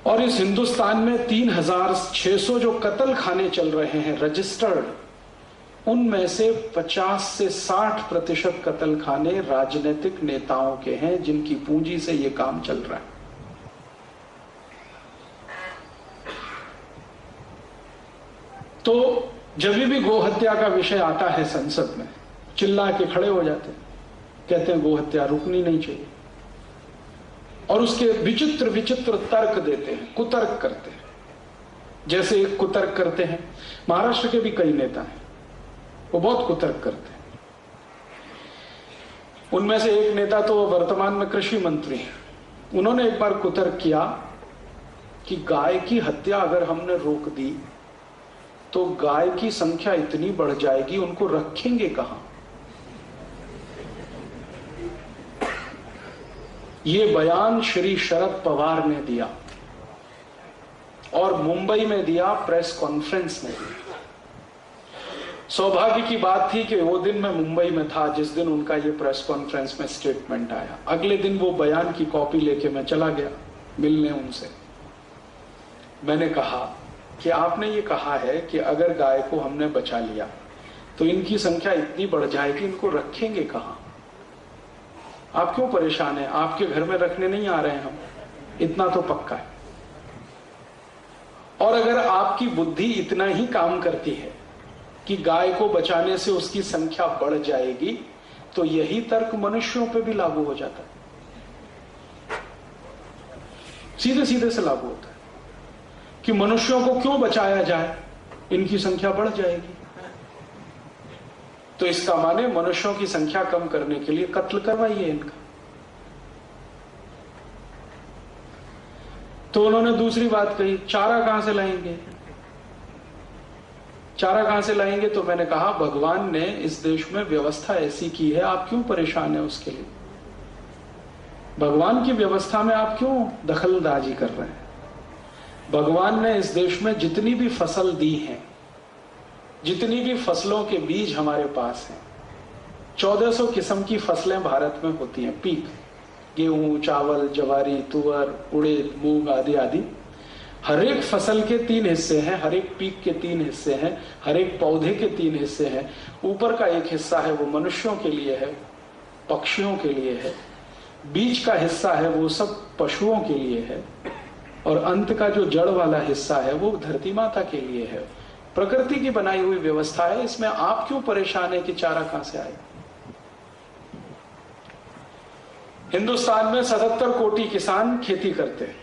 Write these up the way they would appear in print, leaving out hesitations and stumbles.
और इस हिंदुस्तान में 3600 जो कत्ल खाने चल रहे हैं रजिस्टर्ड, उनमें से 50 से 60% कत्ल खाने राजनीतिक नेताओं के हैं जिनकी पूंजी से यह काम चल रहा है। तो जब भी गोहत्या का विषय आता है संसद में, चिल्ला के खड़े हो जाते हैं, कहते हैं गोहत्या रुकनी नहीं चाहिए, और उसके विचित्र विचित्र तर्क देते हैं, कुतर्क करते हैं। जैसे एक कुतर्क करते हैं, महाराष्ट्र के भी कई नेता हैं, वो बहुत कुतर्क करते हैं। उनमें से एक नेता तो वर्तमान में कृषि मंत्री हैं। उन्होंने एक बार कुतर्क किया कि गाय की हत्या अगर हमने रोक दी तो गाय की संख्या इतनी बढ़ जाएगी, उनको रखेंगे कहां। ये बयान श्री शरद पवार ने दिया और मुंबई में दिया, प्रेस कॉन्फ्रेंस में दिया। सौभाग्य की बात थी कि वो दिन मैं मुंबई में था जिस दिन उनका ये प्रेस कॉन्फ्रेंस में स्टेटमेंट आया। अगले दिन वो बयान की कॉपी लेके मैं चला गया मिलने उनसे। मैंने कहा कि आपने ये कहा है कि अगर गाय को हमने बचा लिया तो इनकी संख्या इतनी बढ़ जाएगी, इनको रखेंगे कहां। आप क्यों परेशान हैं? आपके घर में रखने नहीं आ रहे हैं हम, इतना तो पक्का है। और अगर आपकी बुद्धि इतना ही काम करती है कि गाय को बचाने से उसकी संख्या बढ़ जाएगी, तो यही तर्क मनुष्यों पे भी लागू हो जाता है, सीधे सीधे से लागू होता है कि मनुष्यों को क्यों बचाया जाए, इनकी संख्या बढ़ जाएगी। तो इसका माने मनुष्यों की संख्या कम करने के लिए कत्ल करवाइए इनका। तो उन्होंने दूसरी बात कही, चारा कहां से लाएंगे, चारा कहां से लाएंगे। तो मैंने कहा भगवान ने इस देश में व्यवस्था ऐसी की है, आप क्यों परेशान है उसके लिए। भगवान की व्यवस्था में आप क्यों दखलंदाजी कर रहे हैं। भगवान ने इस देश में जितनी भी फसल दी है, जितनी भी फसलों के बीज हमारे पास हैं, 1400 किस्म की फसलें भारत में होती हैं, पीक, गेहूं, चावल, जवारी, तुअर, उड़द, मूंग आदि आदि। हर एक फसल के 3 हिस्से हैं, हर एक पीक के 3 हिस्से हैं, हर एक पौधे के 3 हिस्से हैं। ऊपर का एक हिस्सा है वो मनुष्यों के लिए है, पक्षियों के लिए है। बीच का हिस्सा है वो सब पशुओं के लिए है, और अंत का जो जड़ वाला हिस्सा है वो धरती माता के लिए है। प्रकृति की बनाई हुई व्यवस्था है, इसमें आप क्यों परेशान है कि चारा कहां से आए। हिंदुस्तान में 77 कोटि किसान खेती करते हैं,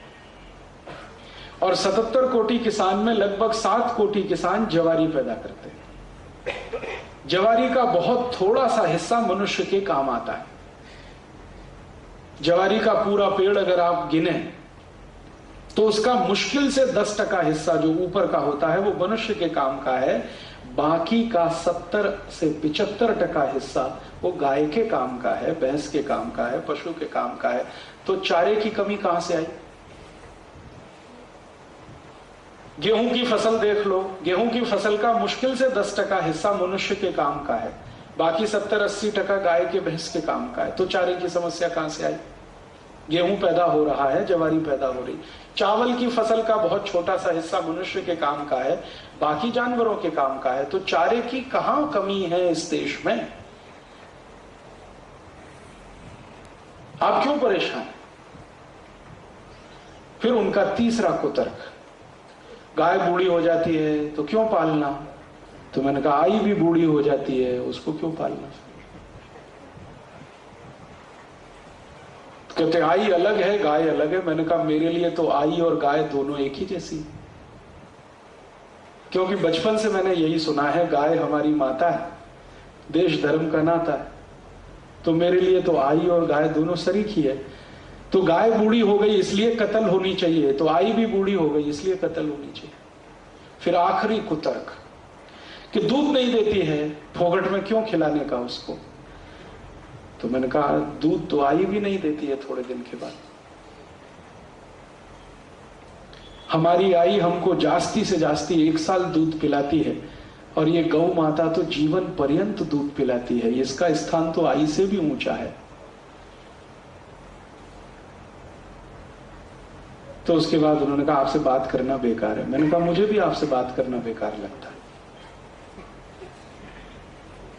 और 77 कोटि किसान में लगभग 7 कोटि किसान जवारी पैदा करते हैं। जवारी का बहुत थोड़ा सा हिस्सा मनुष्य के काम आता है। जवारी का पूरा पेड़ अगर आप गिने तो उसका मुश्किल से 10% हिस्सा जो ऊपर का होता है वो मनुष्य के काम का है। बाकी का 70 से 75% हिस्सा वो गाय के काम का है, भैंस के काम का है, पशु के काम का है। तो चारे की कमी कहां से आई। गेहूं की फसल देख लो, गेहूं की फसल का मुश्किल से 10% हिस्सा मनुष्य के काम का है, बाकी 70-80% गाय के भैंस के काम का है। तो चारे की समस्या कहां से आई। गेहूं पैदा हो रहा है, जवारी पैदा हो रही। चावल की फसल का बहुत छोटा सा हिस्सा मनुष्य के काम का है, बाकी जानवरों के काम का है। तो चारे की कहां कमी है इस देश में। आप क्यों परेशान हैं। फिर उनका तीसरा कुतर्क, गाय बूढ़ी हो जाती है तो क्यों पालना। तो मैंने कहा आई भी बूढ़ी हो जाती है, उसको क्यों पालना। कहते आई अलग है, गाय अलग है। मैंने कहा मेरे लिए तो आई और गाय दोनों एक ही जैसी, क्योंकि बचपन से मैंने यही सुना है, गाय हमारी माता है, देश धर्म का नाता है। तो मेरे लिए तो आई और गाय दोनों शरीक ही है। तो गाय बूढ़ी हो गई इसलिए कत्ल होनी चाहिए, तो आई भी बूढ़ी हो गई इसलिए कत्ल होनी चाहिए। फिर आखिरी कुतर्क कि दूध नहीं देती है, फोगट में क्यों खिलाने का उसको। तो मैंने कहा दूध तो आई भी नहीं देती है थोड़े दिन के बाद। हमारी आई हमको जास्ती से जास्ती 1 साल दूध पिलाती है, और ये गौ माता तो जीवन पर्यंत दूध पिलाती है। इसका स्थान तो आई से भी ऊंचा है। तो उसके बाद उन्होंने कहा आपसे बात करना बेकार है। मैंने कहा मुझे भी आपसे बात करना बेकार लगता है।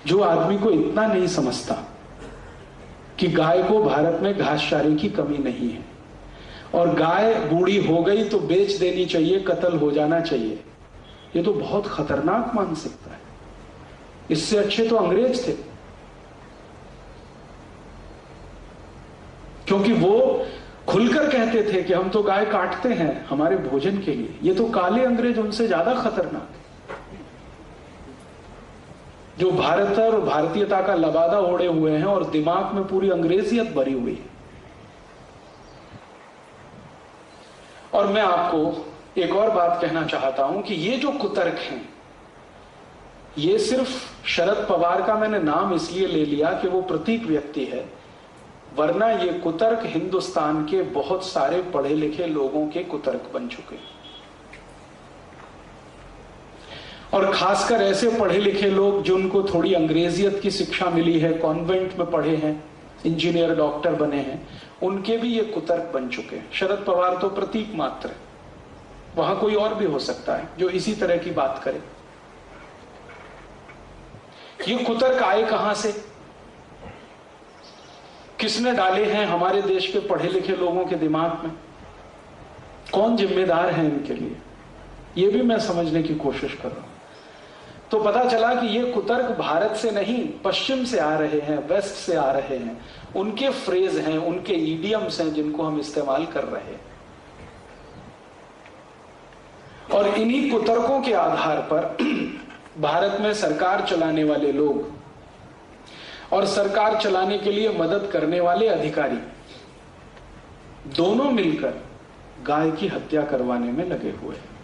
जो आदमी को इतना नहीं समझता कि गाय को भारत में घास चारे की कमी नहीं है और गाय बूढ़ी हो गई तो बेच देनी चाहिए, कत्ल हो जाना चाहिए, ये तो बहुत खतरनाक मानसिकता है। इससे अच्छे तो अंग्रेज थे, क्योंकि वो खुलकर कहते थे कि हम तो गाय काटते हैं हमारे भोजन के लिए। ये तो काले अंग्रेज उनसे ज्यादा खतरनाक है, जो भारत और भारतीयता का लबादा ओढ़े हुए हैं और दिमाग में पूरी अंग्रेजियत भरी हुई है। और मैं आपको एक और बात कहना चाहता हूं कि ये जो कुतर्क हैं, ये सिर्फ शरद पवार का मैंने नाम इसलिए ले लिया कि वो प्रतीक व्यक्ति है, वरना ये कुतर्क हिंदुस्तान के बहुत सारे पढ़े लिखे लोगों के कुतर्क बन चुके हैं। और खासकर ऐसे पढ़े लिखे लोग जिनको थोड़ी अंग्रेजियत की शिक्षा मिली है, कॉन्वेंट में पढ़े हैं, इंजीनियर डॉक्टर बने हैं, उनके भी ये कुतर्क बन चुके हैं। शरद पवार तो प्रतीक मात्र है, वहां कोई और भी हो सकता है जो इसी तरह की बात करे। ये कुतर्क आए कहां से, किसने डाले हैं हमारे देश के पढ़े लिखे लोगों के दिमाग में, कौन जिम्मेदार है इनके लिए, ये भी मैं समझने की कोशिश कर रहा हूं। तो पता चला कि ये कुतर्क भारत से नहीं, पश्चिम से आ रहे हैं, वेस्ट से आ रहे हैं। उनके फ्रेज हैं, उनके ईडियम्स हैं जिनको हम इस्तेमाल कर रहे हैं। और इन्हीं कुतर्कों के आधार पर भारत में सरकार चलाने वाले लोग और सरकार चलाने के लिए मदद करने वाले अधिकारी दोनों मिलकर गाय की हत्या करवाने में लगे हुए हैं।